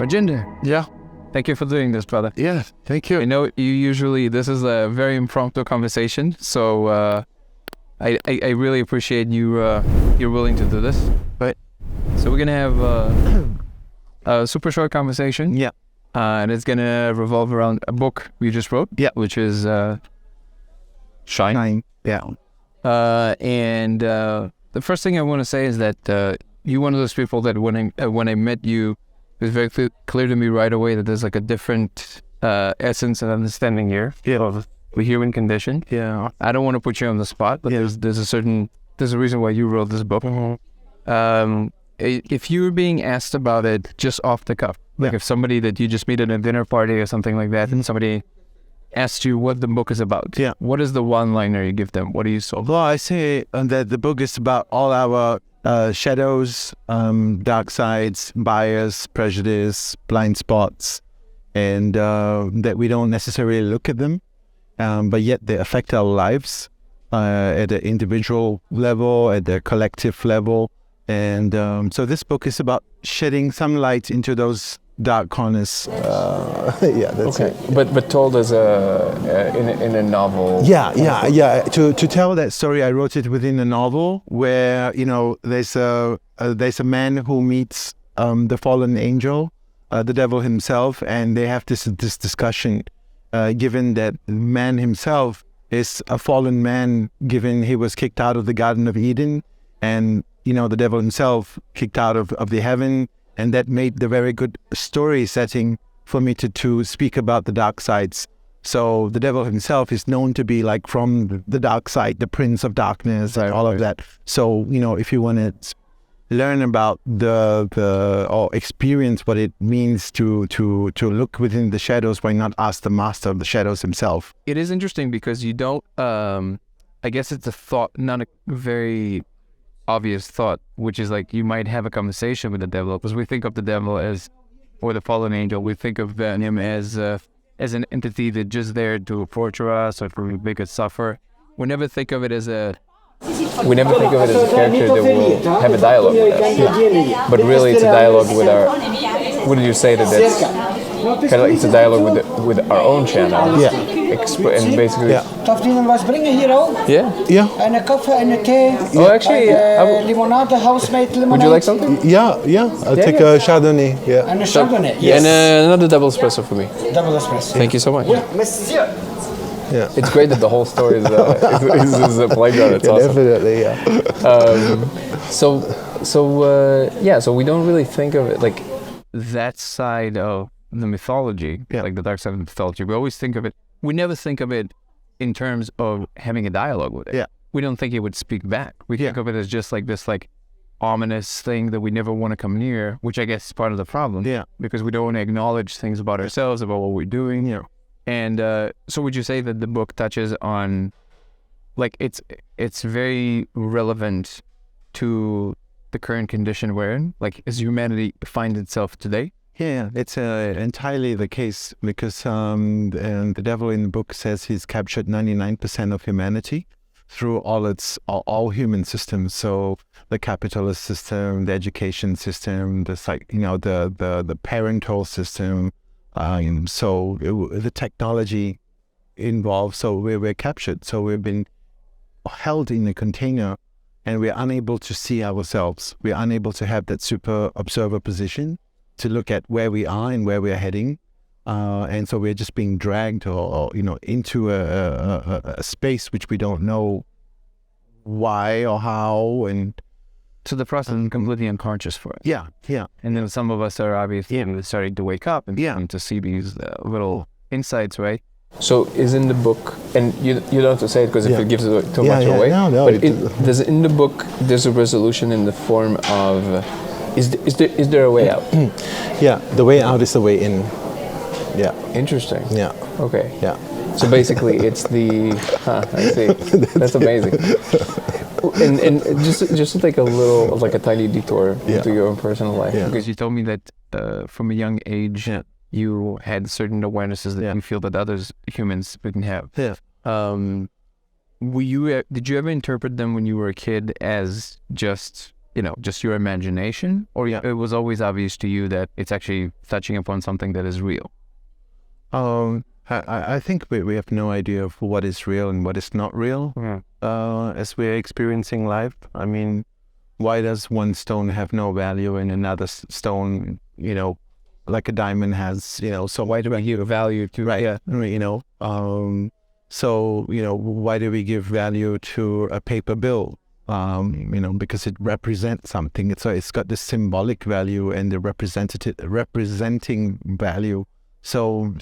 Rajinder, Yeah. thank you for doing this, brother. Yeah. Thank you. I know this is a very impromptu conversation, so I really appreciate you're willing to do this. Right. So we're gonna have a super short conversation. Yeah. And it's gonna revolve around a book we just wrote. Yeah. Which is Shine. Yeah. And the first thing I want to say is that you're one of those people that when I met you, it was very clear to me right away that there's like a different essence and understanding here of the human condition. Yeah. I don't want to put you on the spot, but there's a reason why you wrote this book. Mm-hmm. If you were being asked about it just off the cuff, like if somebody that you just meet at a dinner party or something like that, and somebody asked you what the book is about, what is the one-liner you give them? What do you solve? Well, I say that the book is about all our shadows, dark sides, bias, prejudice, blind spots, and that we don't necessarily look at them, but yet they affect our lives at the individual level, at the collective level. And so this book is about shedding some light into those dark corners. That's it. But told as in a novel. Yeah. To tell that story, I wrote it within a novel where there's a man who meets the fallen angel, the devil himself, and they have this discussion. Given that man himself is a fallen man, given he was kicked out of the Garden of Eden, and the devil himself kicked out of the heaven, and that made the very good story setting for me to speak about the dark sides. So the devil himself is known to be like from the dark side, the prince of darkness, all of that. So if you want to learn about or experience what it means to look within the shadows, why not ask the master of the shadows himself? It is interesting because you don't. I guess it's a thought, not a very obvious thought, which is like you might have a conversation with the devil, because we think of the devil or the fallen angel, we think of him as an entity that's just there to torture us or to make us suffer. We never think of it as a character that will have a dialogue with us. But really it's a dialogue with our, wouldn't you say that's kind of like it's a dialogue with our own channel? And basically... Darf iemand was brengen hier ook? Yeah. En een koffie en een thee. Oh, actually, limonade, house-made limonade. Would you like something? Yeah. I'll take a Chardonnay. Yeah. And a Chardonnay, yes. And another double espresso for me. Double espresso. Thank you so much. Monsieur. Yeah. It's great that the whole story is a playground. It's awesome. Definitely, yeah. So we don't really think of it like that side of the mythology, like the dark side of the mythology. We never think of it in terms of having a dialogue with it. Yeah. We don't think it would speak back. We think of it as just like this ominous thing that we never want to come near, which I guess is part of the problem. Yeah. Because we don't want to acknowledge things about ourselves, about what we're doing. Yeah. And so would you say that the book touches on, like, it's very relevant to the current condition we're in, like as humanity finds itself today? Yeah, it's entirely the case, because the devil in the book says he's captured 99% of humanity through all human systems. So the capitalist system, the education system, the parental system. So the technology involved. So we're captured. So we've been held in a container, and we're unable to see ourselves. We're unable to have that super observer position to look at where we are and where we are heading. And so we're just being dragged or into a space which we don't know why or how. And so the process is completely unconscious for us. Yeah. And then some of us are obviously starting to wake up and to see these little insights, right? So is in the book, and you don't have to say it because if it gives it too much away. No. But there's in the book, there's a resolution in the form of, is there a way out? Yeah, the way out is the way in. Yeah. Interesting. Yeah. Okay. Yeah. So basically, it's the. I see. That's amazing. And just to take a little, like a tiny detour into your own personal life, because you told me that from a young age you had certain awarenesses that you feel that others humans didn't have. Yeah. Did you ever interpret them when you were a kid as just just your imagination, or it was always obvious to you that it's actually touching upon something that is real? I think we have no idea of what is real and what is not real as we're experiencing life. I mean, why does one stone have no value and another stone, like a diamond has, so Why do we give value to? right? Yeah. So why do we give value to a paper bill? Because it represents something. It's got this symbolic value and the representing value. So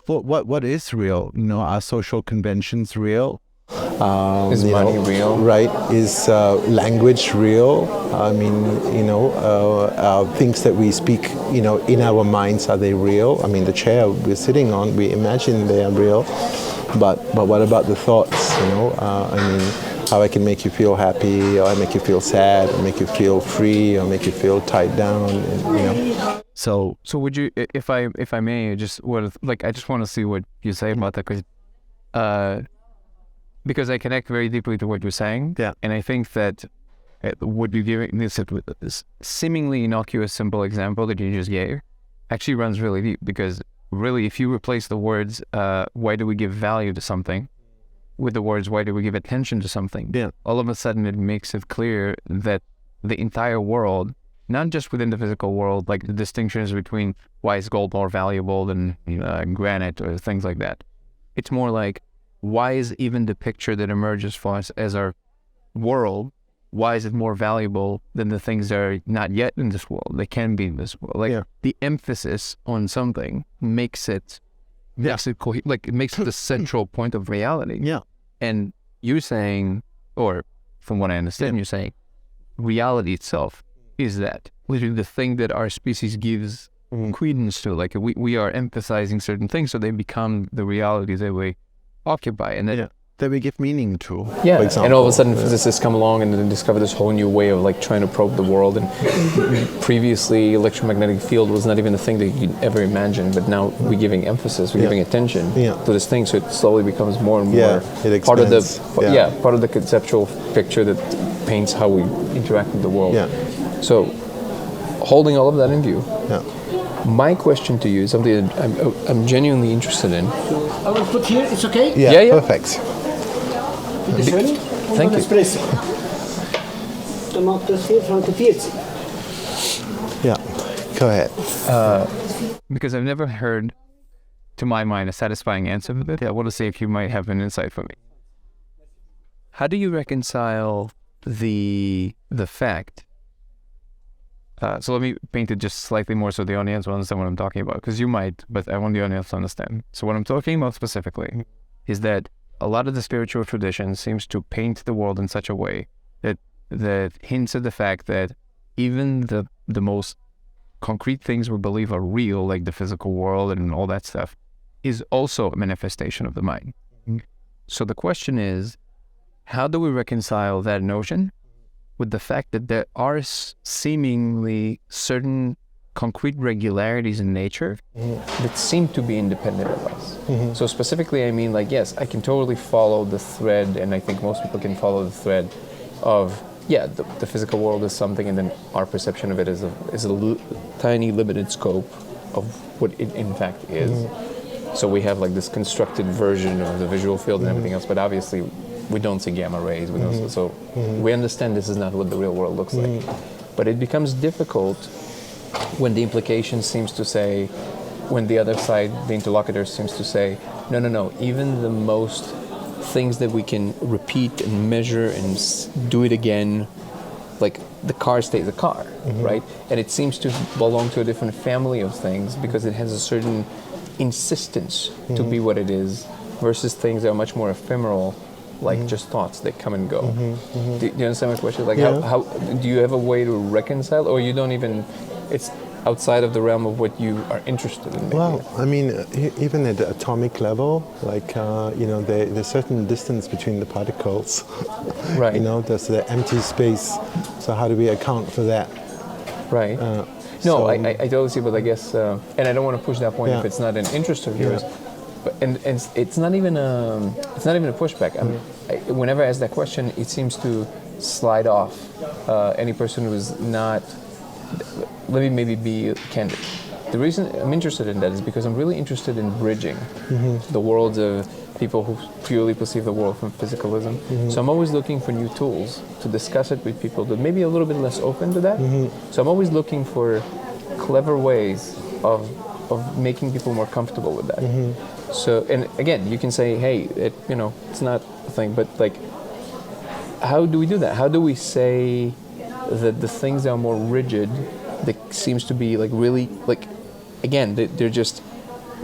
what is real? Are social conventions real? Is money real? Right. Is language real? I mean, things that we speak, in our minds, are they real? I mean, the chair we're sitting on, we imagine they are real, but what about the thoughts? I mean, how I can make you feel happy, or I make you feel sad, or make you feel free, or make you feel tied down, So would you, if I may, I just want to see what you say about that, because I connect very deeply to what you're saying. Yeah. And I think that what you're giving, this seemingly innocuous, simple example that you just gave, actually runs really deep. Because really, if you replace the words, why do we give value to something, with the words, why do we give attention to something? Yeah. All of a sudden, it makes it clear that the entire world, not just within the physical world, like the distinctions between why is gold more valuable than granite or things like that. It's more like, why is even the picture that emerges for us as our world, why is it more valuable than the things that are not yet in this world, they can be in this world? Like the emphasis on something makes it, it makes it the central point of reality. Yeah. And you're saying, or from what I understand, you're saying reality itself is that, literally the thing that our species gives credence to. Like we are emphasizing certain things, so they become the reality that we occupy, and that we give meaning to. Yeah, for example. and all of a sudden physicists come along and then discover this whole new way of trying to probe the world. And previously, electromagnetic field was not even a thing that you could ever imagine, but now we're giving emphasis, we're giving attention to this thing, so it slowly becomes more and more it part of the expands. part of the conceptual picture that paints how we interact with the world. Yeah. So, holding all of that in view. Yeah. My question to you is something that I'm genuinely interested in. I will put here, it's okay? Yeah. Perfect. Thank you. Espresso. Tomater 4,40. Yeah. Go ahead. because I've never heard, to my mind, a satisfying answer for it. I want to see if you might have an insight for me. How do you reconcile the fact? So let me paint it just slightly more so the audience will understand what I'm talking about, because you might, but I want the audience to understand. So what I'm talking about specifically is that a lot of the spiritual tradition seems to paint the world in such a way that hints at the fact that even the most concrete things we believe are real, like the physical world and all that stuff, is also a manifestation of the mind. Mm-hmm. So the question is, how do we reconcile that notion with the fact that there are seemingly certain concrete regularities in nature that seem to be independent of us? Mm-hmm. So specifically, I mean, like, yes, I can totally follow the thread, and I think most people can follow the thread of, yeah, the physical world is something, and then our perception of it is a tiny, limited scope of what it in fact is. Mm-hmm. So we have like this constructed version of the visual field and everything else, but obviously we don't see gamma rays. We don't, so we understand this is not what the real world looks like. But it becomes difficult when the implication seems to say, when the other side, the interlocutor seems to say, no, even the most things that we can repeat and measure and do it again, like the car stays a car, right? And it seems to belong to a different family of things because it has a certain insistence to be what it is, versus things that are much more ephemeral, like just thoughts that come and go. Do you understand my question? Like, how do you have a way to reconcile, or you don't even, it's outside of the realm of what you are interested in? Well, I mean, even at the atomic level, like, there's a certain distance between the particles. Right. There's the empty space. So how do we account for that? Right. I totally see, but I guess, and I don't want to push that point if it's not an interest of yours. But and it's not even a pushback. Whenever I ask that question, it seems to slide off any person who is not. Let me maybe be candid. The reason I'm interested in that is because I'm really interested in bridging the worlds of people who purely perceive the world from physicalism. So I'm always looking for new tools to discuss it with people that may be a little bit less open to that. So I'm always looking for clever ways of making people more comfortable with that. So, and again, you can say, hey, it's not a thing, but like, how do we do that? How do we say that the things that are more rigid, that seems to be like really, like, again, they're just,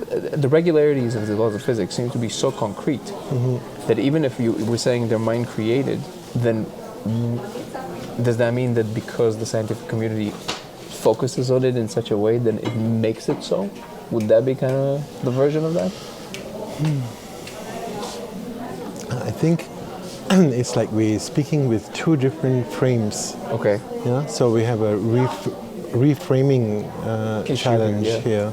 the regularities of the laws of physics seem to be so concrete that even if we're saying they're mind created, then does that mean that because the scientific community focuses on it in such a way, then it makes it so? Would that be kind of the version of that? I think it's like we're speaking with two different frames. Okay. Yeah. So we have a reframing challenge yeah. here.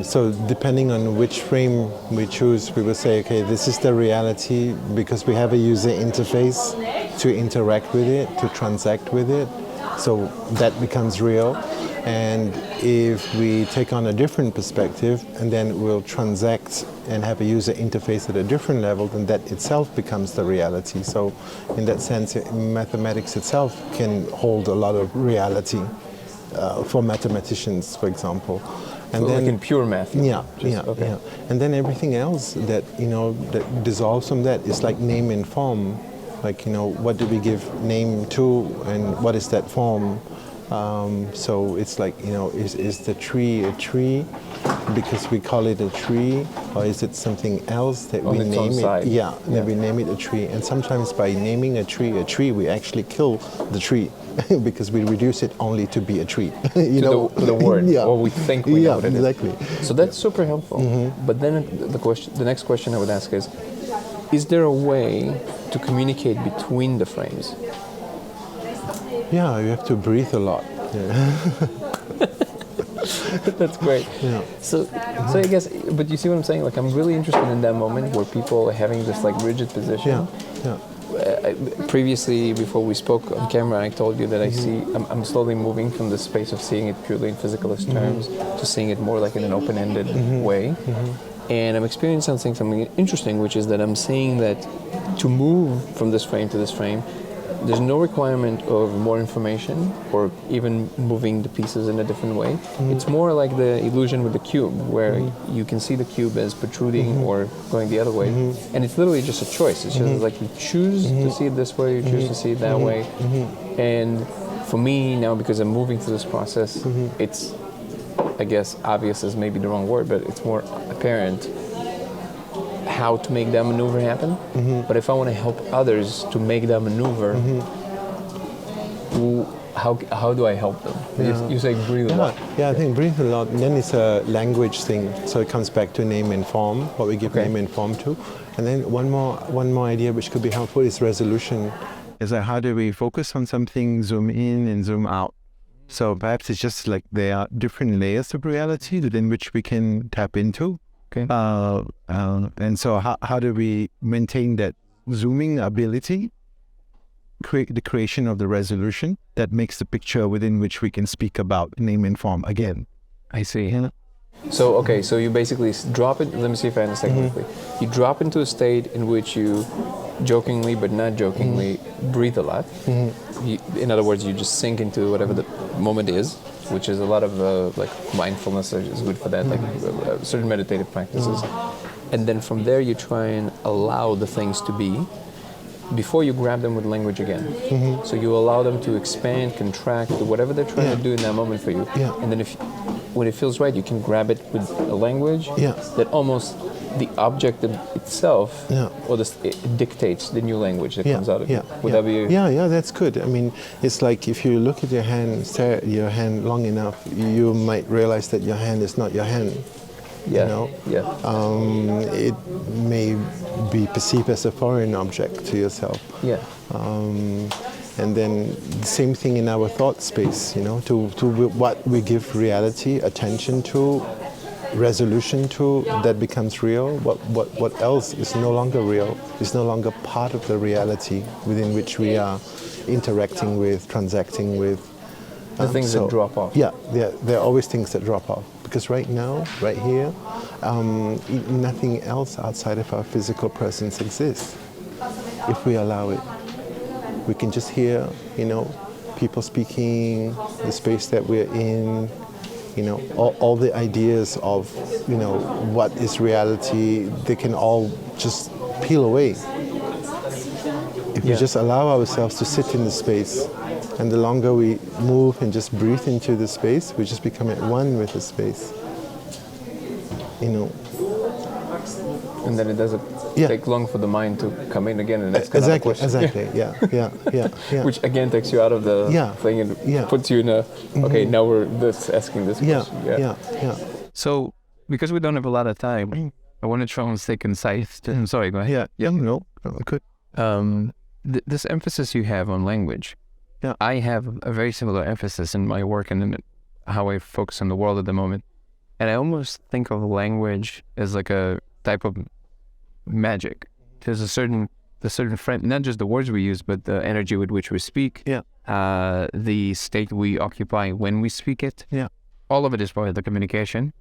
So depending on which frame we choose, we will say, okay, this is the reality because we have a user interface to interact with it, to transact with it. So that becomes real. And if we take on a different perspective and then we'll transact and have a user interface at a different level, then that itself becomes the reality. So in that sense, mathematics itself can hold a lot of reality for mathematicians, for example. And so then, like in pure math? Okay. Yeah. And then everything else that, that dissolves from that is like name and form. Like, what do we give name to and what is that form? So it's like, is the tree a tree because we call it a tree, or is it something else that we name it? Yeah, that we name it a tree. And sometimes by naming a tree, we actually kill the tree because we reduce it only to be a tree. To the word, or we think we know what it is. Exactly. So that's super helpful. But then the next question I would ask is there a way to communicate between the frames? Yeah, you have to breathe a lot. Yeah. That's great. Yeah. So I guess, but you see what I'm saying? Like, I'm really interested in that moment where people are having this like rigid position. Yeah. Previously, before we spoke on camera, I told you that I'm slowly moving from the space of seeing it purely in physicalist terms to seeing it more like in an open-ended way. And I'm experiencing something interesting, which is that I'm seeing that to move from this frame to this frame, there's no requirement of more information or even moving the pieces in a different way. It's more like the illusion with the cube, where you can see the cube as protruding or going the other way. And it's literally just a choice. It's just like you choose to see it this way, you choose to see it that way. And for me now, because I'm moving through this process, it's, I guess, obvious is maybe the wrong word, but it's more apparent how to make that maneuver happen. But if I want to help others to make that maneuver, how do I help them? You say breathe a lot. Yeah, I think breathe a lot. And then it's a language thing. So it comes back to name and form, what we give name and form to. And then one more idea which could be helpful is resolution. Is like, how do we focus on something, zoom in and zoom out? So perhaps it's just like there are different layers of reality within which we can tap into. Okay. And so how do we maintain that zooming ability, create the creation of the resolution that makes the picture within which we can speak about name and form again? I see. Yeah. So, okay, so you basically drop it, let me see if I understand correctly. You drop into a state in which you jokingly but not jokingly breathe a lot. In other words, you just sink into whatever the moment is, which is a lot of like mindfulness is good for that, like certain meditative practices. And then from there you try and allow the things to be before you grab them with language again. So you allow them to expand, contract, do whatever they're trying to do in that moment for you. And then when it feels right, you can grab it with a language that almost the object itself or it dictates the new language that comes out of it. Would that be? Yeah, that's good. I mean, it's like if you look at your hand, stare at your hand long enough, you might realize that your hand is not your hand. It may be perceived as a foreign object to yourself. And then the same thing in our thought space, to what we give reality, attention to, resolution to that becomes real, what else is no longer real, is no longer part of the reality within which we are interacting with, transacting with. The things that drop off. Yeah, there are always things that drop off. Because right now, right here, nothing else outside of our physical presence exists. If we allow it, we can just hear, people speaking, the space that we're in, all the ideas of, what is reality, they can all just peel away. If we just allow ourselves to sit in the space, and the longer we move and just breathe into the space, we just become at one with the space. And then it doesn't take long for the mind to come in again and ask another question. Exactly. Yeah. Which again takes you out of the thing and puts you in a, okay, now we're asking this question. Yeah. So, because we don't have a lot of time, I want to try and stay concise. I'm sorry, go ahead. No, good. This emphasis you have on language, I have a very similar emphasis in my work and in how I focus on the world at the moment. And I almost think of language as like a type of magic. There's a certain friend, not just the words we use, but the energy with which we speak, the state we occupy when we speak it. All of it is part of the communication.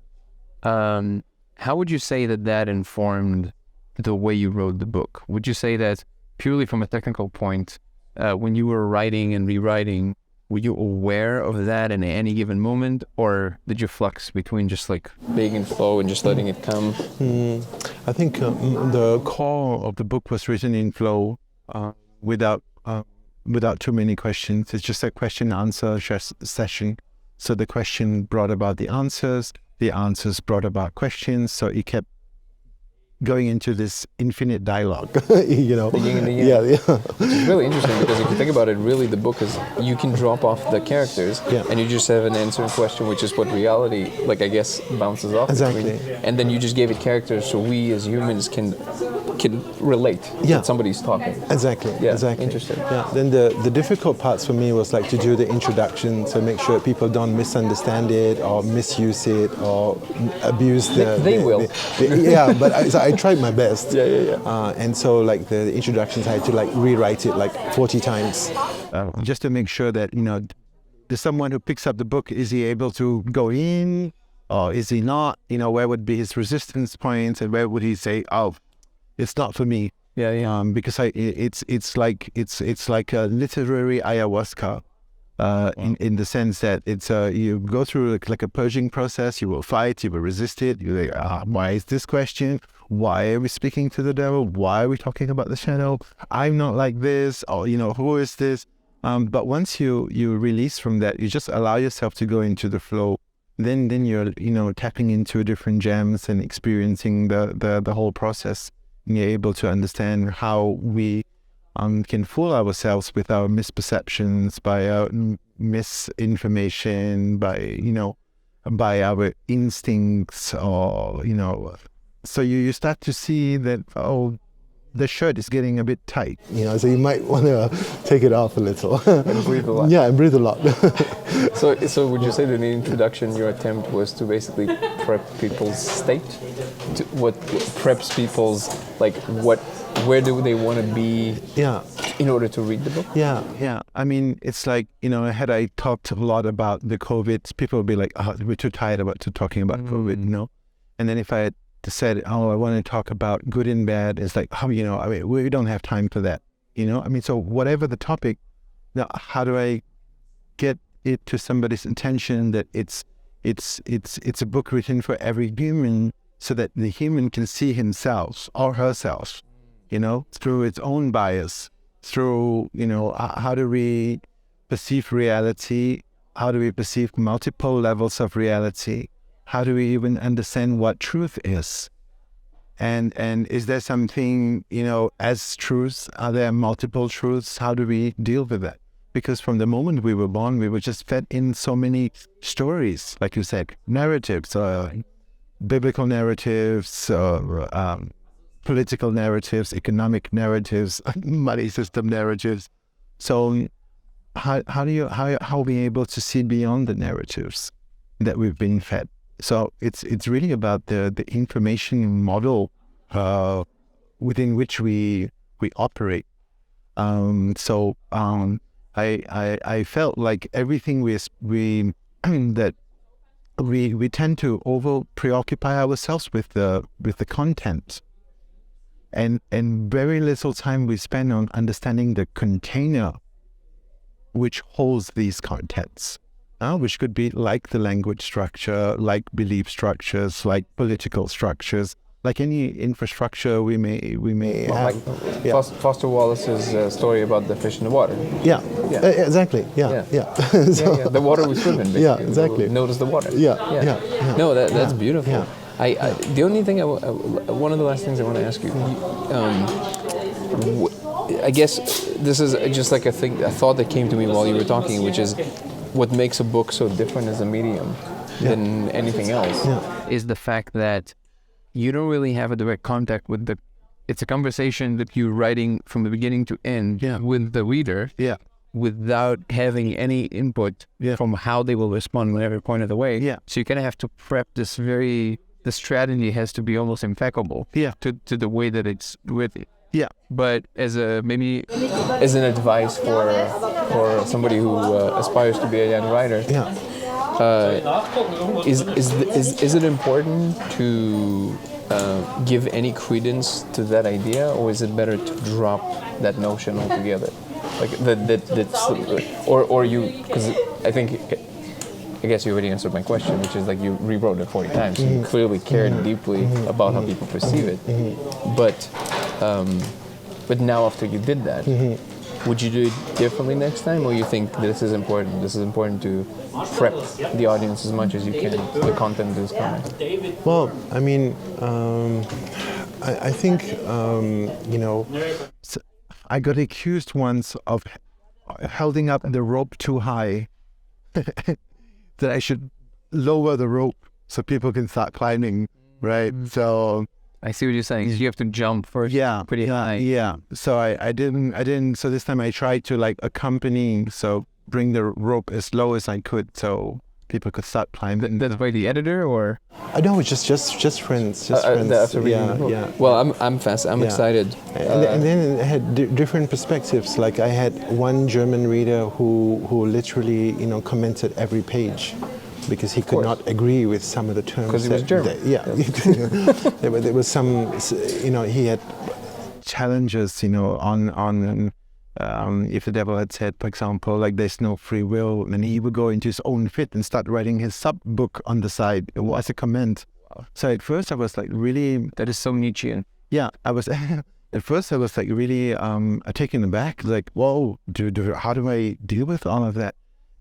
How would you say that informed the way you wrote the book? Would you say that purely from a technical point, when you were writing and rewriting, were you aware of that in any given moment, or did you flux between just like being in flow and just letting it come? I think the core of the book was written in flow, without too many questions. It's just a question-answer session. So the question brought about the answers brought about questions. So it kept going into this infinite dialogue, Digging. Yeah. Which is really interesting, because if you think about it, really the book is, you can drop off the characters and you just have an answer and question, which is what reality, I guess, bounces off. Exactly. And then you just gave it characters so we as humans can relate that somebody's talking. Exactly. Interesting. Then the difficult parts for me was to do the introduction, so make sure people don't misunderstand it or misuse it or abuse They will. But I tried my best. Yeah. And so the introductions, I had to rewrite it 40 times. Just to make sure that, the someone who picks up the book, is he able to go in or is he not? Where would be his resistance points and where would he say, oh, it's not for me. Because it's like a literary ayahuasca. In the sense that it's you go through like a purging process. You will fight, you will resist it. You're like, why is this question? Why are we speaking to the devil? Why are we talking about the shadow? I'm not like this, or who is this? But once you release from that, you just allow yourself to go into the flow. Then you're tapping into different gems and experiencing the whole process. And you're able to understand how we can fool ourselves with our misperceptions, by our misinformation, by our instincts, or so you start to see that, oh, the shirt is getting a bit tight, so you might want to take it off a little and breathe a lot. And breathe a lot. So would you say that in the introduction your attempt was to basically prep people's state, to what preps people's where do they want to be in order to read the book? I mean, it's had I talked a lot about the COVID, people would be like, oh, we're too tired talking about COVID, And then if I had said, oh, I want to talk about good and bad, it's like, oh, I mean, we don't have time for that, I mean, so whatever the topic, now how do I get it to somebody's attention that it's a book written for every human, so that the human can see himself or herself, through its own bias, through, how do we perceive reality? How do we perceive multiple levels of reality? How do we even understand what truth is? And is there something, as truths, are there multiple truths? How do we deal with that? Because from the moment we were born, we were just fed in so many stories, like you said, narratives, biblical narratives, political narratives, economic narratives, money system narratives. So how are we able to see beyond the narratives that we've been fed? So it's really about the information model within which we operate. I felt like everything we that we tend to over preoccupy ourselves with the content, and very little time we spend on understanding the container which holds these contents, which could be like the language structure, like belief structures, like political structures, like any infrastructure we may have. Like Foster Wallace's story about the fish in the water. Yeah, Yeah. Exactly. Yeah. So, The water we swim in, basically. Yeah, exactly. Notice the water. Yeah. No, that's beautiful. Yeah. The only thing, one of the last things I want to ask you, I guess this is just like a thought that came to me while you were talking, which is what makes a book so different as a medium than anything else. Is the fact that you don't really have a direct contact with it's a conversation that you're writing from the beginning to end with the reader without having any input from how they will respond whenever point of the way. So you kind of have to prep the strategy has to be almost impeccable to the way that it's written. But as as an advice for somebody who aspires to be a young writer, is it important to give any credence to that idea, or is it better to drop that notion altogether? Like or you, because I guess you already answered my question, which is like you rewrote it 40 times. So you clearly cared deeply about how people perceive it. But now after you did that, would you do it differently next time, or you think this is important? This is important to prep the audience as much as you can. The content is coming. Well, I mean, I think I got accused once of holding up the rope too high. That I should lower the rope so people can start climbing, right? So I see what you're saying. You have to jump first, pretty high. Yeah. So I didn't. So this time I tried to like accompany, so bring the rope as low as I could, so people could start climbing. That's by the editor, or? I know, just friends, friends. After reading the book. Well, I'm excited. And then it had different perspectives. Like I had one German reader who literally, commented every page, because he could not agree with some of the terms. Because he was German. There was some, he had challenges, on if the devil had said, for example, like there's no free will, and he would go into his own fit and start writing his sub-book on the side as a comment. So at first I was like really... That is so Nietzschean. Yeah, I was... At first I was like really taken aback, like, whoa, how do I deal with all of that?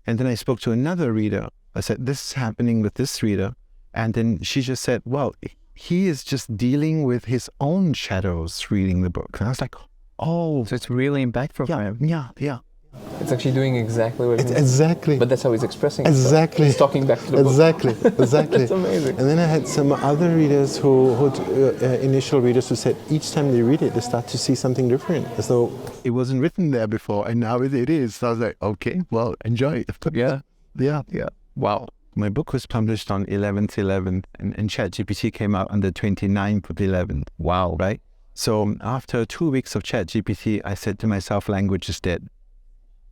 And then I spoke to another reader. I said, this is happening with this reader. And then she just said, well, he is just dealing with his own shadows reading the book. And I was like, oh. So it's really impactful for him. Yeah. It's actually doing exactly what it means. Exactly. But that's how he's expressing himself. Exactly. He's talking back to the book. Exactly. That's amazing. And then I had some other readers initial readers who said each time they read it, they start to see something different, as though it wasn't written there before, and now it is. So I was like, okay, well, enjoy it. Yeah. Wow. My book was published on 11/11, and ChatGPT came out on the 29th of 11th. Wow. Right? So after 2 weeks of ChatGPT, I said to myself, language is dead.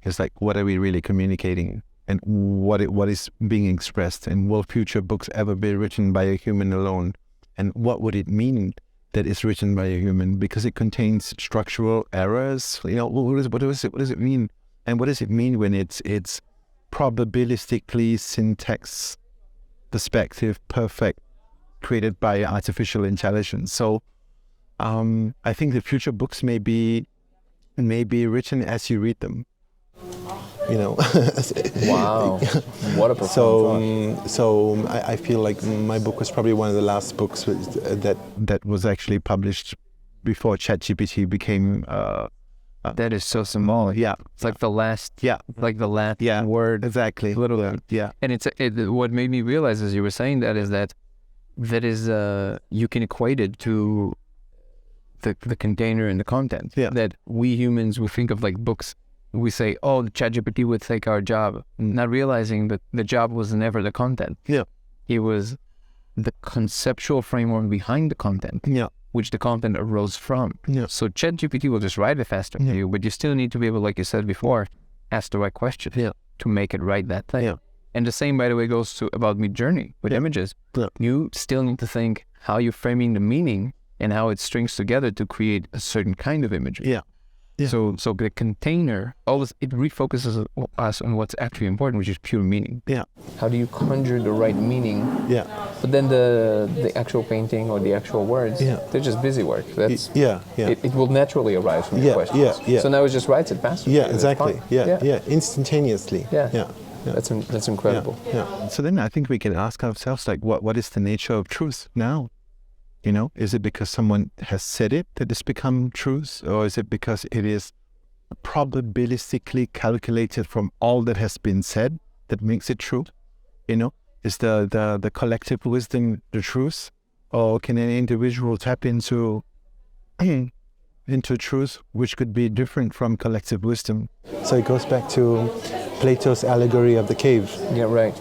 It's like, what are we really communicating? And what is being expressed? And will future books ever be written by a human alone? And what would it mean that it's written by a human? Because it contains structural errors. What does it mean? And what does it mean when it's probabilistically syntax perspective perfect, created by artificial intelligence? So I think the future books may be written as you read them. Wow, what a profound thought. So I feel like my book was probably one of the last books that was actually published before ChatGPT became. That is so symbolic. Yeah, it's like the last. Yeah, like the last word. Exactly. Literally. Yeah. And what made me realize as you were saying that is you can equate it to the container and the content. Yeah. That we humans, we think of like books. We say, oh, the ChatGPT would take our job, not realizing that the job was never the content. Yeah. It was the conceptual framework behind the content, Yeah. which the content arose from. Yeah. So ChatGPT will just write it faster for you, but you still need to be able, like you said before, ask the right question to make it write that thing. Yeah. And the same, by the way, goes to about Midjourney with images. Yeah. You still need to think how you're framing the meaning and how it strings together to create a certain kind of imagery. Yeah. Yeah. So the container, always it refocuses us on what's actually important, which is pure meaning. Yeah. How do you conjure the right meaning? Yeah. But then the actual painting or the actual words, they're just busy work. That's Yeah. Yeah. It will naturally arise from Yeah, your questions. yeah, yeah. So now it just writes it faster. Yeah. It's Exactly. fine. Yeah. Instantaneously. Yeah. Yeah. Yeah. That's incredible. Yeah. So then I think we can ask ourselves, like, what is the nature of truth now? You know, is it because someone has said it that it's become truth, or is it because it is probabilistically calculated from all that has been said that makes it true? You know, is the collective wisdom the truth, or can an individual tap into truth which could be different from collective wisdom? So it goes back to Plato's allegory of the cave. Yeah, right.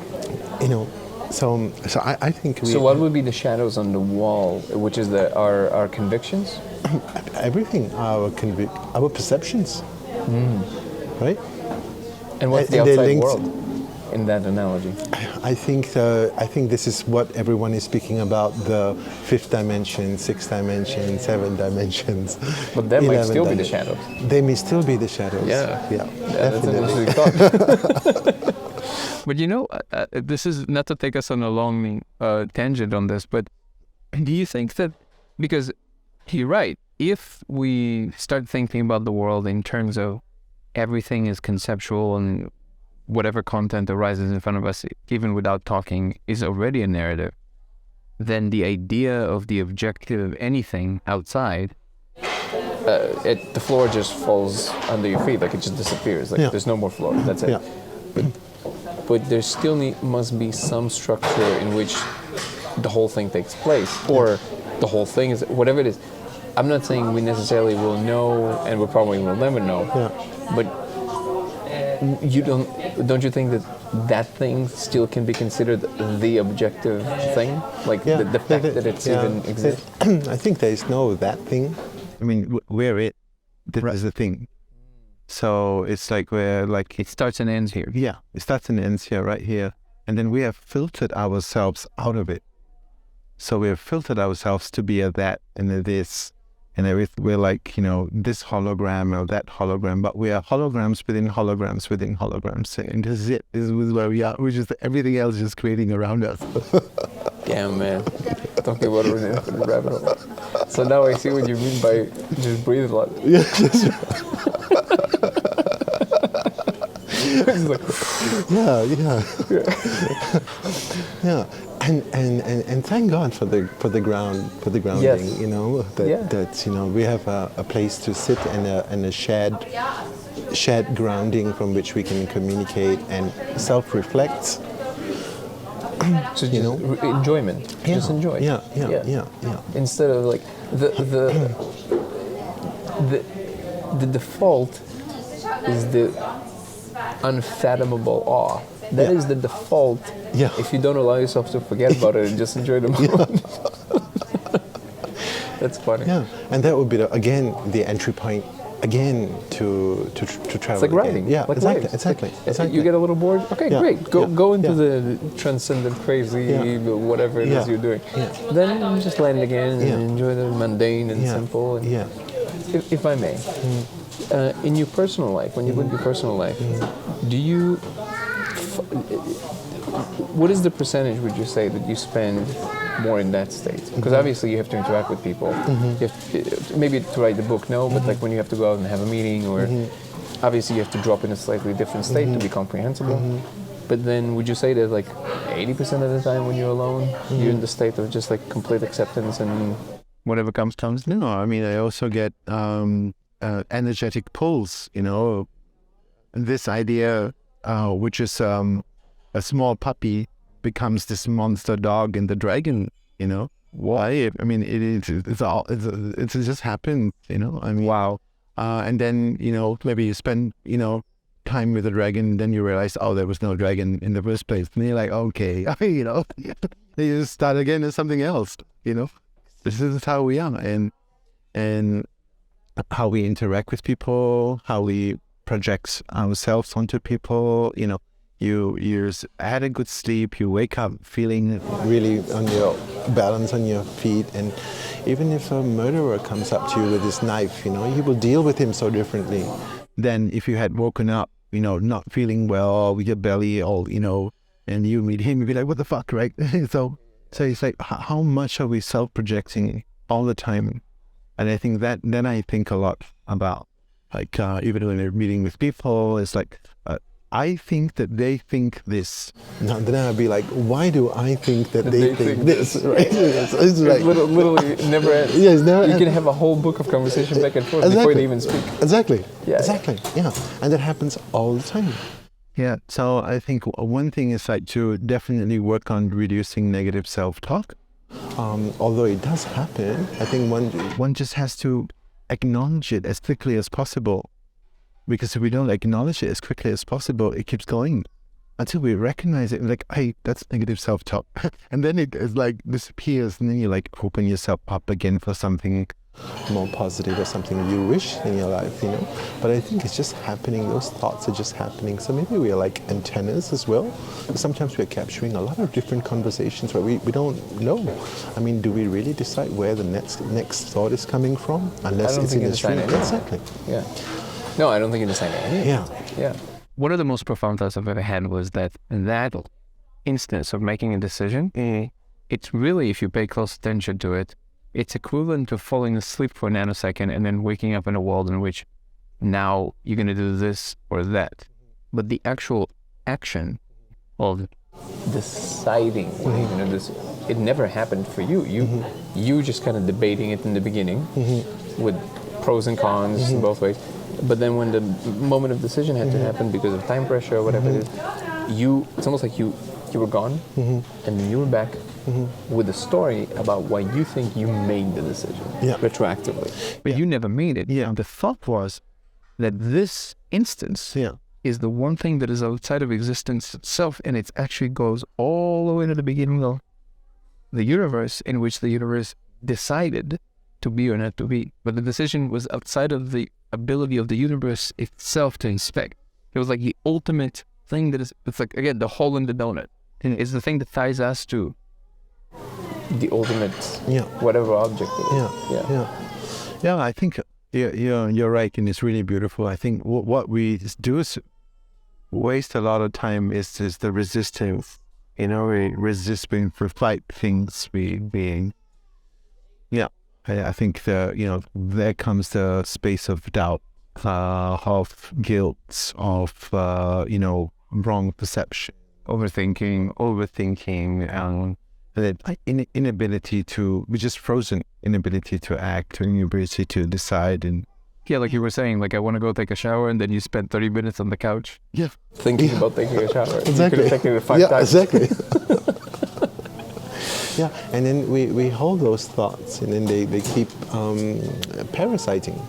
You know, so I think So what would be the shadows on the wall, which is our convictions? everything, our perceptions, right? And what's the And they're outside linked- world in that analogy? I think this is what everyone is speaking about: the fifth dimension, sixth dimension, seven dimensions. But that might 11 still be the dimensions. shadows. They may still be the shadows. Yeah. Yeah. That's an Definitely. interesting thought. But you know, this is not to take us on a long tangent on this, but do you think that, because you're right, if we start thinking about the world in terms of everything is conceptual and whatever content arises in front of us, even without talking, is already a narrative, then the idea of the objective of anything outside, The floor just falls under your feet, like it just disappears. Like there's no more floor. That's it. Yeah. But there still must be some structure in which the whole thing takes place, or the whole thing is whatever it is. I'm not saying we necessarily will know, and we probably will never know. But don't you think that thing still can be considered the objective thing, like the fact that it's even exists? I think there is no that thing. I mean, we're it. This is the thing. So it's like it starts and ends here. Yeah, it starts and ends here, right here. And then we have filtered ourselves out of it. So we have filtered ourselves to be a that and a this. And we're like, you know, this hologram or that hologram, but we are holograms within holograms within holograms. And this is it. This is where we are, which is everything else is creating around us. Damn, man. Talking about an infinite rabbit hole. So now I see what you mean by just breathe a lot. Yeah. And thank God for the grounding. Yes. You know that you know we have a place to sit and a shared grounding from which we can communicate and self-reflect. So you know, enjoyment. Just enjoy. Yeah. Instead of like the default is the unfathomable awe. That is the default. Yeah. If you don't allow yourself to forget about it and just enjoy the moment. That's funny. Yeah, and that would be again the entry point again to travel. It's like writing. Again. Yeah, like exactly. You get a little bored. Okay, Yeah, great. Go into yeah. the transcendent, crazy, whatever it is you're doing. Yeah. Then just let it again and enjoy the mundane and simple. And if I may, in your personal life, when you live your personal life, do you? What is the percentage, would you say, that you spend more in that state? Because obviously you have to interact with people. You have maybe to write the book, no, but like when you have to go out and have a meeting, or obviously you have to drop in a slightly different state to be comprehensible. But then would you say that like 80% of the time when you're alone, you're in the state of just like complete acceptance and Whatever comes. No, I mean I also get energetic pulls. You know, this idea, which is a small puppy becomes this monster dog in the dragon, you know. Why? I mean, it just happened, you know. I mean, wow. And then, you know, maybe you spend, you know, time with the dragon, then you realize, oh, there was no dragon in the first place. And you're like, okay, you know, you just start again as something else. This is how we are, and how we interact with people, how we project ourselves onto people. You had a good sleep, you wake up feeling really on your balance on your feet, and even if a murderer comes up to you with his knife, you will deal with him so differently than if you had woken up, not feeling well, with your belly all, and you meet him, you'd be like, what the fuck, right? So it's like, how much are we self-projecting all the time? And I think that then I think a lot about, like, even when I'm meeting with people, it's like, I think that they think this. Now, then I'll be like, why do I think that they think this? Right? It's like, literally never ends. Yeah, it's never You ends. can have a whole book of conversation back and forth before they even speak. Exactly. Yeah. Exactly. Yeah. And that happens all the time. Yeah. So I think one thing is like to definitely work on reducing negative self-talk. Although it does happen, I think one just has to acknowledge it as quickly as possible. Because if we don't acknowledge it as quickly as possible, it keeps going until we recognize it. Like, hey, that's negative self-talk. And then it is like disappears, and then you like open yourself up again for something more positive or something you wish in your life, But I think it's just happening. Those thoughts are just happening. So maybe we are like antennas as well. Sometimes we're capturing a lot of different conversations where we don't know. I mean, do we really decide where the next thought is coming from? Unless it's in the stream. Exactly. Yeah. No, I don't think you decide anything. Yeah. One of the most profound thoughts I've ever had was that in that instance of making a decision, it's really, if you pay close attention to it, it's equivalent to falling asleep for a nanosecond and then waking up in a world in which now you're going to do this or that. But the actual action of deciding what you're going to do, it never happened for you. You just kind of debating it in the beginning with pros and cons both ways. But then when the moment of decision had to happen because of time pressure or whatever it is, it's almost like you were gone and then you were back with a story about why you think you made the decision retroactively. But you never made it. Yeah. The thought was that this instance is the one thing that is outside of existence itself, and it actually goes all the way to the beginning of the universe, in which the universe decided to be or not to be. But the decision was outside of the ability of the universe itself to inspect. It was like the ultimate thing that is, it's like, again, the hole in the donut. And it's the thing that ties us to the ultimate, whatever object it is. Yeah, I think you're right, and it's really beautiful. I think what we do is waste a lot of time is the resistance. We resist being for fight things being. I think there comes the space of doubt, of guilt, of wrong perception, overthinking, and inability to, we're just frozen, inability to act, inability to decide. And like you were saying, like, I want to go take a shower, and then you spend 30 minutes on the couch. Thinking about taking a shower. Exactly. You could have taken it 5 times. Exactly. And then we hold those thoughts, and then they keep parasiting.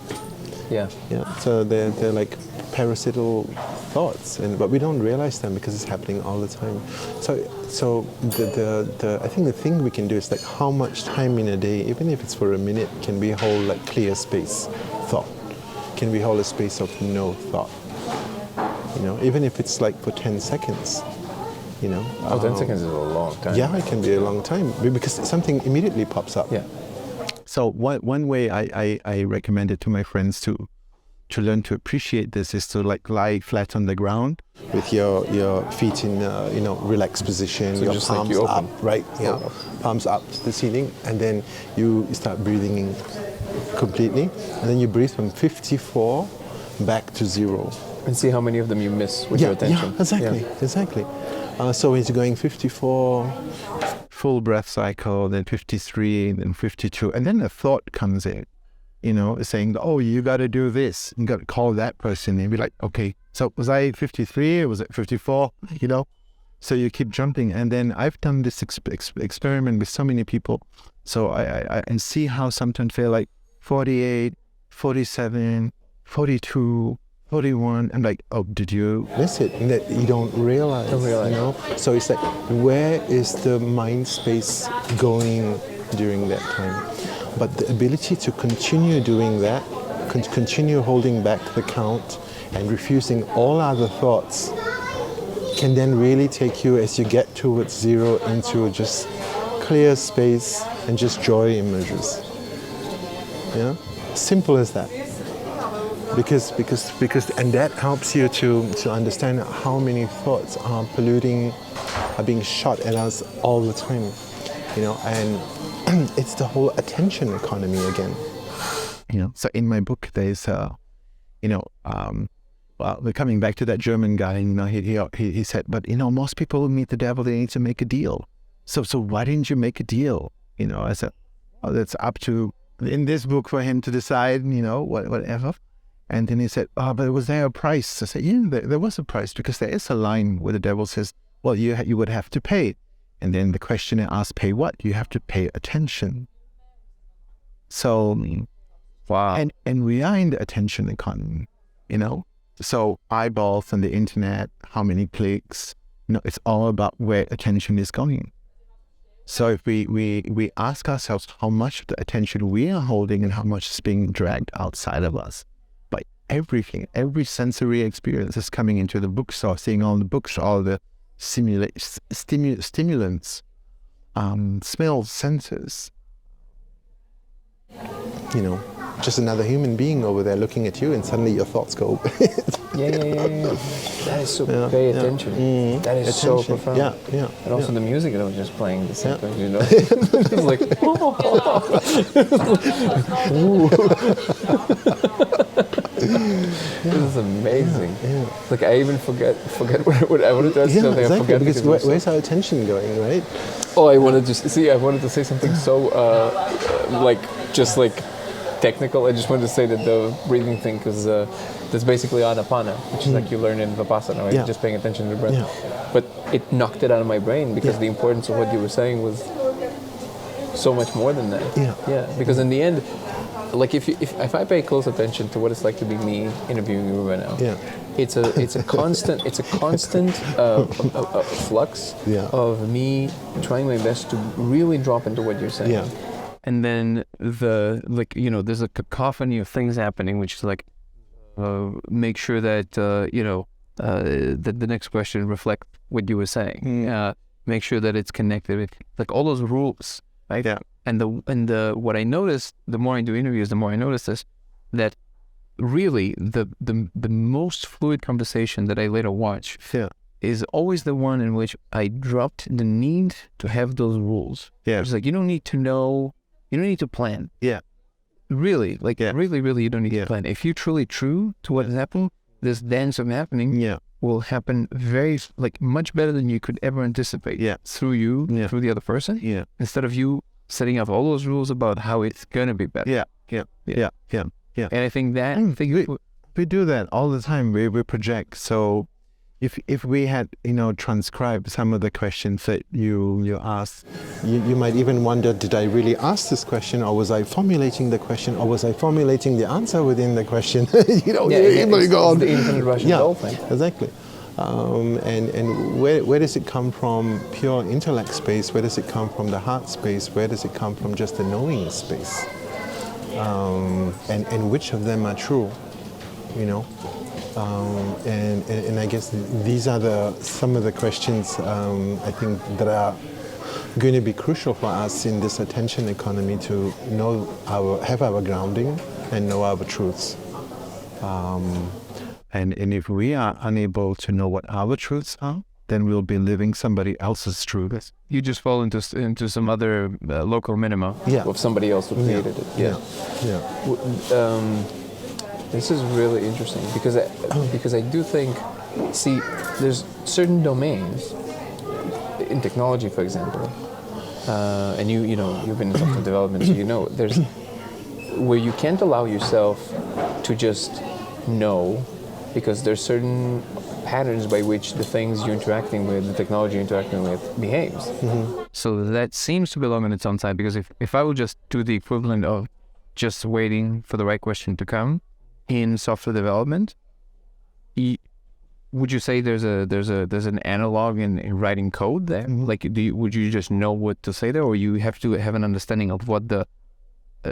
So they're like parasital thoughts, but we don't realize them because it's happening all the time. So I think the thing we can do is like, how much time in a day, even if it's for a minute, can we hold like clear space thought? Can we hold a space of no thought? Even if it's like for 10 seconds. 10 seconds is a long time. Yeah, it can be a long time because something immediately pops up. So one way I recommend it to my friends to learn to appreciate this is to like lie flat on the ground with your feet in relaxed position, so your just palms like up, right? Palms up to the ceiling, and then you start breathing in completely, and then you breathe from 54 back to 0. And see how many of them you miss with your attention. Exactly. So it's going 54, full breath cycle, then 53, then 52, and then a thought comes in, saying, oh, you got to do this, you got to call that person, and be like, okay, so was I 53 or was it 54, So you keep jumping, and then I've done this experiment with so many people, so I see how sometimes they're like 48, 47, 42, 41. I'm like, oh, did you miss it? And that you don't realize, you know? So it's like, where is the mind space going during that time? But the ability to continue doing that, continue holding back the count and refusing all other thoughts can then really take you, as you get towards zero, into just clear space and just joy emerges. Yeah, simple as that. Because and that helps you to understand how many thoughts are polluting, are being shot at us all the time. You know, and it's the whole attention economy again. You know, so in my book there's well, we're coming back to that German guy. You know, he said, but you know, most people who meet the devil, they need to make a deal. So why didn't you make a deal? You know, I said, oh, that's up to in this book for him to decide. You know, whatever. And then he said, oh, but was there a price? I said, yeah, there was a price, because there is a line where the devil says, well, you would have to pay. And then the questioner asks, pay what? You have to pay attention. So, Wow. and we are in the attention economy, you know? So eyeballs on the internet, how many clicks, you know, it's all about where attention is going. So if we ask ourselves how much of the attention we are holding and how much is being dragged outside of us by everything, every sensory experience is coming into the bookstore, seeing all the books, all the stimulants, smells, senses, you know, just another human being over there looking at you, and suddenly your thoughts go. Yeah. That is so. Pay attention. That is so profound. Yeah. And also the music that was just playing the same thing, you know. It's like. This is amazing. Yeah. Like I even forget what I wanted to ask something. Exactly, I forget because it was where's our attention going, right? Oh, I wanted to say something so like technical. I just wanted to say that the breathing thing, because that's basically anapana, which is like you learn in Vipassana, right? Yeah. Just paying attention to the breath. Yeah. But it knocked it out of my brain, because the importance of what you were saying was so much more than that. Yeah. Because in the end, like if I pay close attention to what it's like to be me interviewing you right now, it's a constant flux of me trying my best to really drop into what you're saying. Yeah. And then there's a cacophony of things happening, which is like, make sure that, that the next question reflects what you were saying. Make sure that it's connected with, like, all those rules, right? Yeah. And what I noticed, the more I do interviews, the more I notice this, that really the most fluid conversation that I later watch is always the one in which I dropped the need to have those rules. Yeah. It's like, you don't need to know, you don't need to plan. Yeah. Really, really, you don't need to plan. If you're truly true to what has happened, this dance of happening will happen much better than you could ever anticipate. Yeah. Through you, through the other person. Yeah. Instead of you setting up all those rules about how it's gonna be better. Yeah. And I think that we do that all the time. We project. So if we had transcribed some of the questions that you asked, you might even wonder, did I really ask this question, or was I formulating the question, or was I formulating the answer within the question? It's the infinite Russian doll thing. Exactly. And where does it come from? Pure intellect space? Where does it come from? The heart space? Where does it come from? Just the knowing space? And which of them are true? And I guess these are some of the questions I think that are going to be crucial for us in this attention economy, to have our grounding and know our truths. And if we are unable to know what our truths are, then we'll be living somebody else's truths. You just fall into some other local minima. Of somebody else who created it. This is really interesting, because I do think, there's certain domains in technology, for example, and you've been in software development, so there's where you can't allow yourself to just know, because there's certain patterns by which the things you're interacting with, the technology you're interacting with, behaves. Mm-hmm. So that seems to belong on its own side, because if I would just do the equivalent of just waiting for the right question to come in software development, would you say there's an analog in writing code there? Like, would you just know what to say there, or you have to have an understanding of what a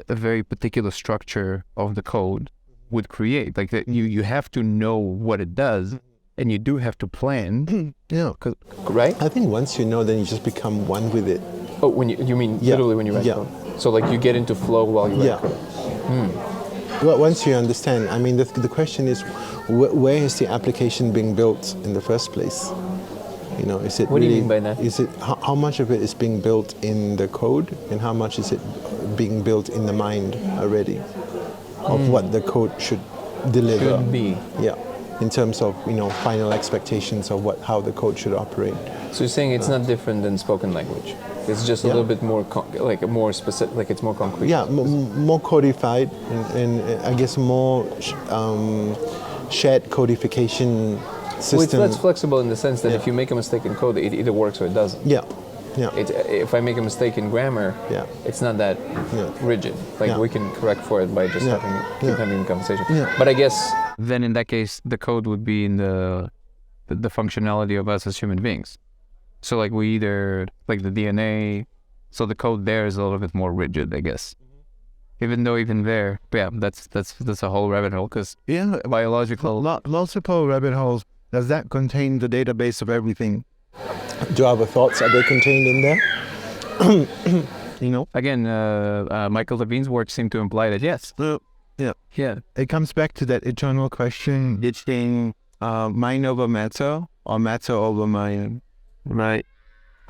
very particular structure of the code would create? Like that, you have to know what it does, and you do have to plan. Yeah. Right? I think once you know, then you just become one with it. Oh, when you mean literally when you write code? So like you get into flow while you write code. Well, once you understand, I mean, the question is, where is the application being built in the first place? You know, is it What really, do you mean by that? Is it how much of it is being built in the code, and how much is it being built in the mind already of what the code should deliver? Should be. Yeah, in terms of final expectations of how the code should operate. So you're saying it's not different than spoken language. It's just a little bit more more specific, like it's more concrete. Yeah, more codified, and I guess more shared codification system. Well, it's less flexible in the sense that if you make a mistake in code, it either works or it doesn't. Yeah. If I make a mistake in grammar, it's not that rigid. Like we can correct for it by just having the conversation. Yeah. But I guess Then in that case, the code would be in the functionality of us as human beings. So like we either, like the DNA, so the code there is a little bit more rigid, I guess. Even though even there, that's a whole rabbit hole, because biological... Multiple rabbit holes. Does that contain the database of everything? Do other thoughts, are they contained in there? Again, Michael Levine's work seemed to imply that yes. Yeah. It comes back to that eternal question, between mind over matter or matter over mind. Right.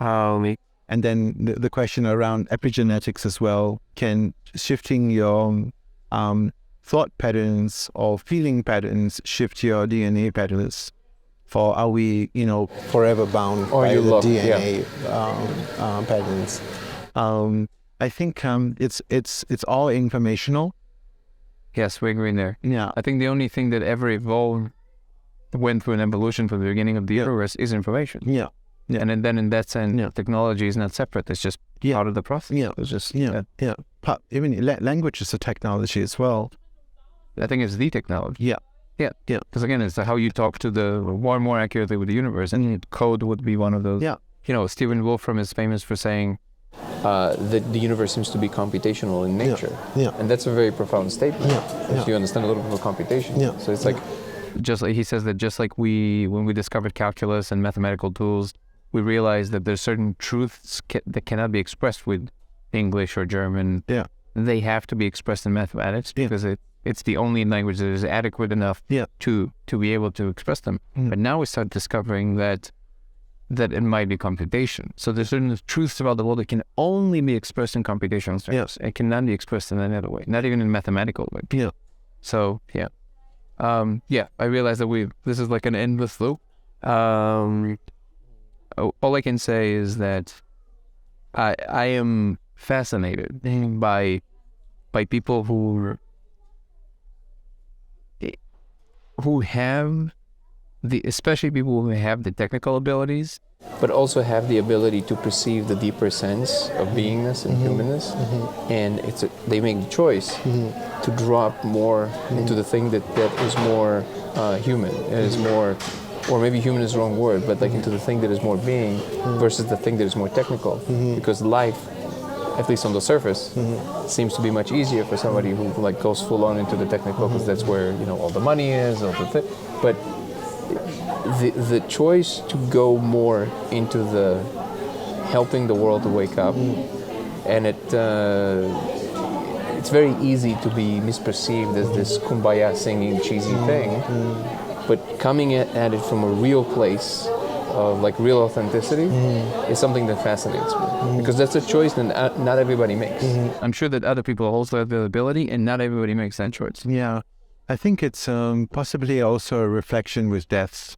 And then the question around epigenetics as well. Can shifting your thought patterns or feeling patterns shift your DNA patterns? For are we, forever bound by the DNA patterns? I think it's all informational. Yes, we agree there. Yeah. I think the only thing that ever evolved, went through an evolution from the beginning of the universe, is information. Yeah. And then in that sense, technology is not separate. It's just part of the process. Yeah. It's just Even language is a technology as well. I think it's the technology. Yeah. Because again, it's how you talk to the more accurately with the universe, and code would be one of those. Yeah. Stephen Wolfram is famous for saying that the universe seems to be computational in nature. Yeah. And that's a very profound statement. If you understand a little bit of computation. Yeah. So it's like, just like he says that just like when we discovered calculus and mathematical tools, we realized that there's certain truths that cannot be expressed with English or German. Yeah. They have to be expressed in mathematics because it's the only language that is adequate enough to be able to express them. But now we start discovering that it might be computation. So there's certain truths about the world that can only be expressed in computational terms. Yes. It cannot be expressed in any other way, not even in mathematical way. Yeah. So I realize that this is like an endless loop. All I can say is that I am fascinated by people who have especially people who have the technical abilities, but also have the ability to perceive the deeper sense of beingness and humanness. And they make the choice to drop more into the thing that is more human, and is more, or maybe human is the wrong word, but like into the thing that is more being versus the thing that is more technical. Because life, at least on the surface, seems to be much easier for somebody who like goes full on into the technical, because that's where all the money is, but the choice to go more into the helping the world to wake up, and it's very easy to be misperceived as this kumbaya singing cheesy thing, but coming at it from a real place of like real authenticity is something that fascinates me, because that's a choice that not everybody makes. I'm sure that other people also have the ability, and not everybody makes that choice. Yeah, I think it's possibly also a reflection with deaths.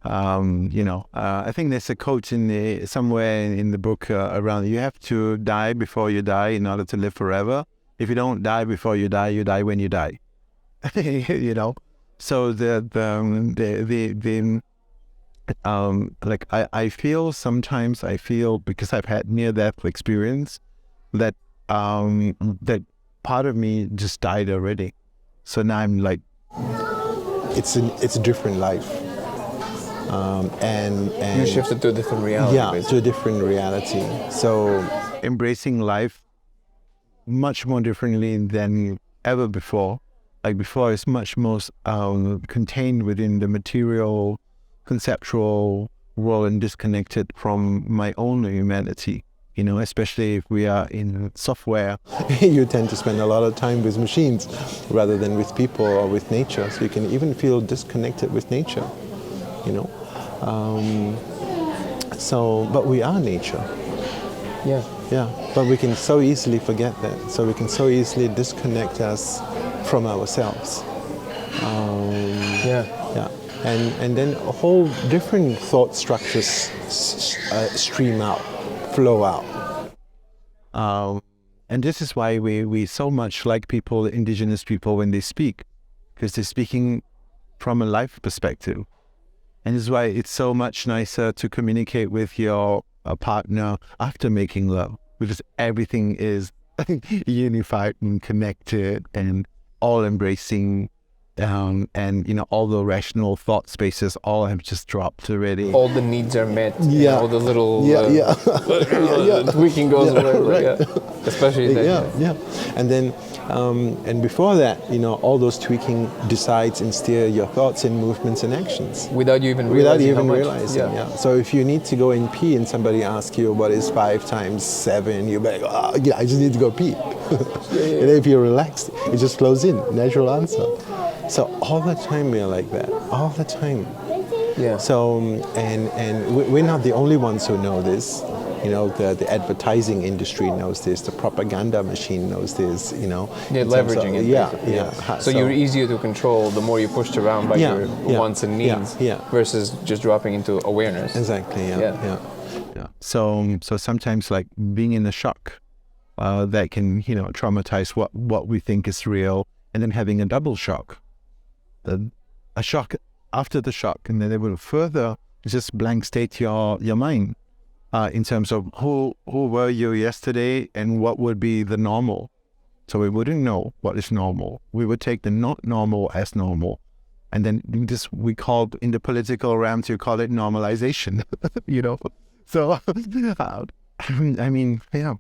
I think there's a quote somewhere in the book around, you have to die before you die in order to live forever. If you don't die before you die when you die. So I feel because I've had near-death experience that that part of me just died already. So now I'm like it's a different life, and You shifted to a different reality. yeah, basically. to a different reality. So embracing life much more differently than ever before. Like before, it's much more contained within the material, conceptual world and disconnected from my own humanity. You know, especially if we are in software, you tend to spend a lot of time with machines rather than with people or with nature. So you can even feel disconnected with nature, you know. But we are nature. Yeah. Yeah, but we can so easily forget that. So we can so easily disconnect us from ourselves. Yeah. Yeah, and then a whole different thought structures stream out, flow out. And this is why we so much like people, indigenous people, when they speak, because they're speaking from a life perspective. And this is why it's so much nicer to communicate with your partner after making love, because everything is unified and connected and all embracing, and you know, all the rational thought spaces all have just dropped already. All the needs are met. Yeah. And all the little Yeah. tweaking goes Yeah, away. right. Yeah. Especially that. Yeah. And then, and before that, you know, all those tweaking decides and steer your thoughts and movements and actions. Without you even Without realizing. even how much. realizing, yeah. So if you need to go and pee and somebody asks you what is 5 times 7, you're like, oh, yeah, I just need to go pee. And if you're relaxed, it just flows in, natural answer. So all the time we're like that, all the time. Yeah. So, and we're not the only ones who know this. You know, the advertising industry knows this, the propaganda machine knows this, you know. Yeah, in terms leveraging of- it. Yeah, basically, yeah. So you're easier to control the more you're pushed around by Yeah, your yeah, wants and needs versus just dropping into awareness. Exactly, yeah. So sometimes like being in a shock, that can, you know, traumatize what we think is real, and then having a double shock. A shock after the shock, and then it will further just blank state your mind in terms of who were you yesterday and what would be the normal. So we wouldn't know what is normal. We would take the not normal as normal. And then we called, in the political realms, you call it normalization, you know. So, I mean, yeah.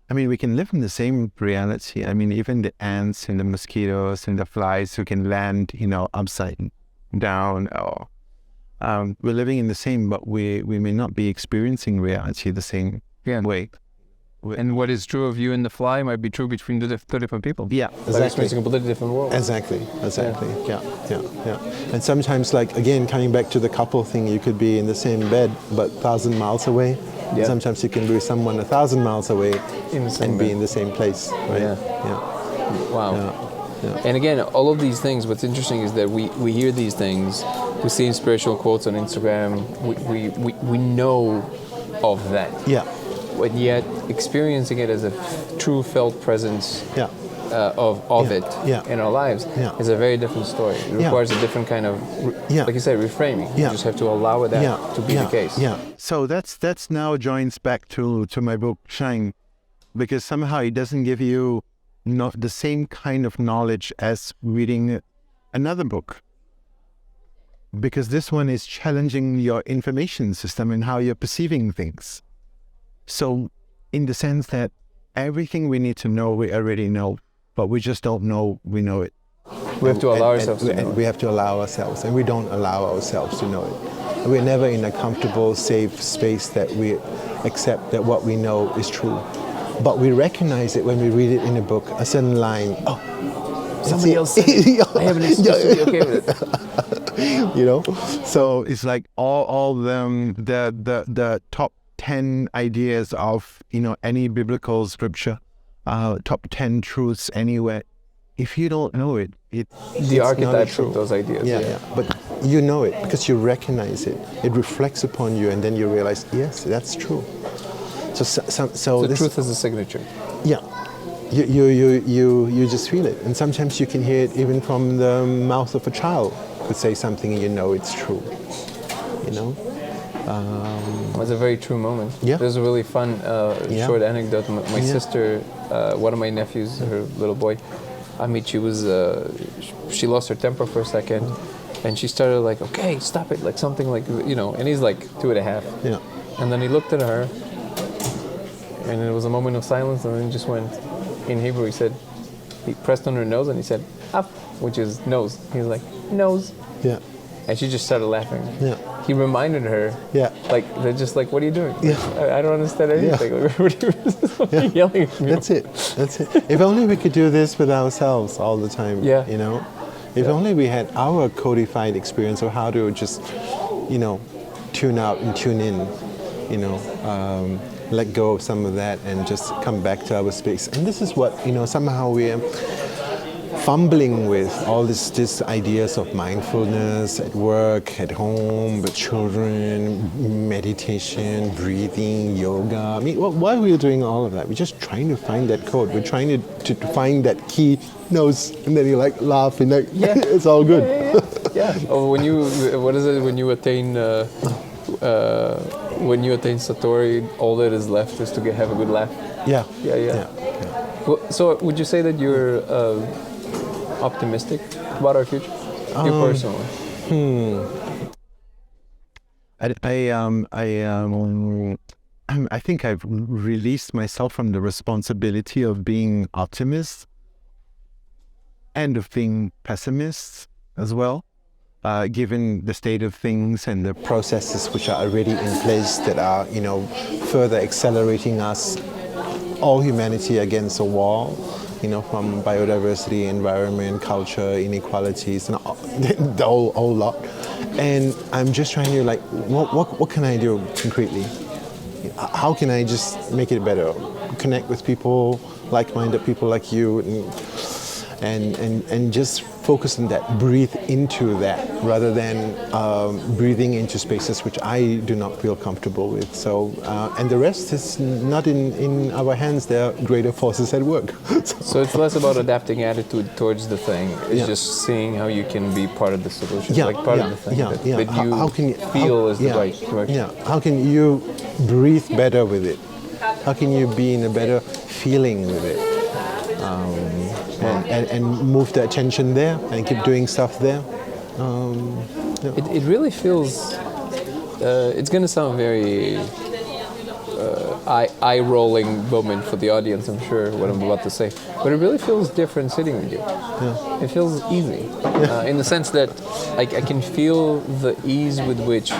I mean, we can live in the same reality. I mean, even the ants and the mosquitoes and the flies who can land, you know, upside down, or we're living in the same, but we may not be experiencing reality the same way. And what is true of you and the fly might be true between the two different people. Yeah, Like exactly. experiencing a completely different world. Exactly. Yeah. And sometimes, like, again, coming back to the couple thing, you could be in the same bed, but 1,000 miles away. Yeah. Sometimes you can be with someone 1,000 miles away In the same and be bed. in the same place, right? Yeah. Wow. Yeah. And again, all of these things, what's interesting is that we hear these things, we see inspirational quotes on Instagram, we know of that. Yeah. But yet experiencing it as a true felt presence Yeah. of it in our lives is a very different story. It requires a different kind of, like you said, reframing. You just have to allow that to be the case. Yeah. So that's now joins back to my book Shine, because somehow it doesn't give you not the same kind of knowledge as reading another book, because this one is challenging your information system and how you're perceiving things. So in the sense that everything we need to know, we already know, but we just don't know we know it. We have to allow ourselves to know it. We have to allow ourselves, and we don't allow ourselves to know it. We're never in a comfortable, safe space that we accept that what we know is true. But we recognize it when we read it in a book, a certain line. Oh, somebody else said it. I haven't experienced to be okay with it. You know, so it's like all the top 10 ideas of, you know, any biblical scripture, top 10 truths anywhere. If you don't know it, the it's not archetypes true. of those ideas. Yeah. But you know it because you recognize it. It reflects upon you, and then you realize, yes, that's true. So The truth is a signature. Yeah. You just feel it, and sometimes you can hear it even from the mouth of a child. Could say something and you know it's true. You know. It was a very true moment. Yeah. There's a really fun short anecdote. My sister, one of my nephews, her little boy, I mean, she lost her temper for a second, And she started like, okay, stop it, like something like, you know, and he's like 2.5. Yeah. And then he looked at her, and it was a moment of silence, and then he just went, in Hebrew he said, he pressed on her nose and he said, up, which is nose. He's like, nose. Yeah. And she just started laughing. Yeah. He reminded her, Yeah. like, they're just like, what are you doing? Yeah. I don't understand anything. Like, what are you yelling at me? That's it. That's it. If only we could do this with ourselves all the time. Yeah. You know? If only we had our codified experience of how to just, you know, tune out and tune in, you know, let go of some of that and just come back to our space. And this is what, you know, somehow we're fumbling with all these ideas of mindfulness at work, at home, with children, meditation, breathing, yoga. I mean, why are we doing all of that? We're just trying to find that code. We're trying to find that key nose, and then you like laugh and like, Yeah. it's all good. Yeah. Oh, when you, what is it, when you attain Satori, all that is left is to have a good laugh. Yeah. Yeah. Well, so would you say that you're optimistic about our future? You personally? I think I've released myself from the responsibility of being optimist and of being pessimist as well, given the state of things and the processes which are already in place that are, you know, further accelerating us, all humanity against a wall, you know, from biodiversity, environment, culture, inequalities, and the whole lot. And I'm just trying to like, what can I do concretely? How can I just make it better? Connect with people, like-minded people like you, and just focus on that, breathe into that, rather than breathing into spaces which I do not feel comfortable with. So, and the rest is not in our hands. There are greater forces at work. So it's less about adapting attitude towards the thing. It's just seeing how you can be part of the solution, like part of the thing that you how can you feel is the right direction. Yeah. How can you breathe better with it? How can you be in a better feeling with it? And move the attention there and keep doing stuff there. It really feels, it's going to sound very eye-rolling moment for the audience, I'm sure, what I'm about to say. But it really feels different sitting with you. Yeah. It feels easy, in the sense that I can feel the ease with which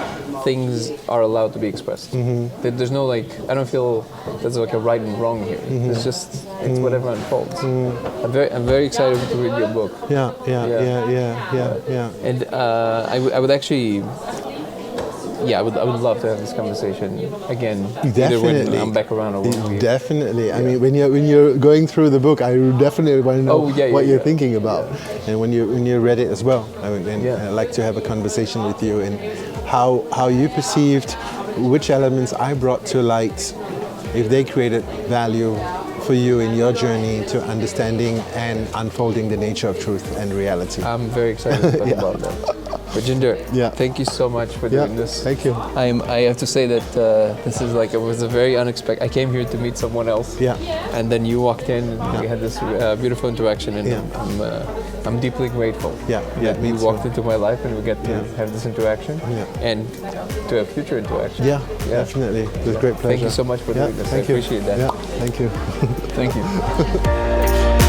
things are allowed to be expressed. That there's no like, I don't feel there's like a right and wrong here. It's just, it's whatever unfolds. I'm very excited to read your book. Yeah. And I would actually, I would love to have this conversation again. Either when I'm back around or when we're Definitely. I mean, when you're going through the book, I definitely want to know what you're thinking about, and when you read it as well. I'd like to have a conversation with you and how you perceived which elements I brought to light, if they created value for you in your journey to understanding and unfolding the nature of truth and reality. I'm very excited to talk about that. Rajinder, thank you so much for doing this. Thank you. I have to say that this is like, it was a very unexpected. I came here to meet someone else. Yeah. And then you walked in and we had this beautiful interaction, and I'm deeply grateful. That you walked into my life and we get to have this interaction and to have future interaction. Yeah, definitely. It was a great pleasure. Thank you so much for doing this. Thank I appreciate that. Yeah, thank you. Thank you.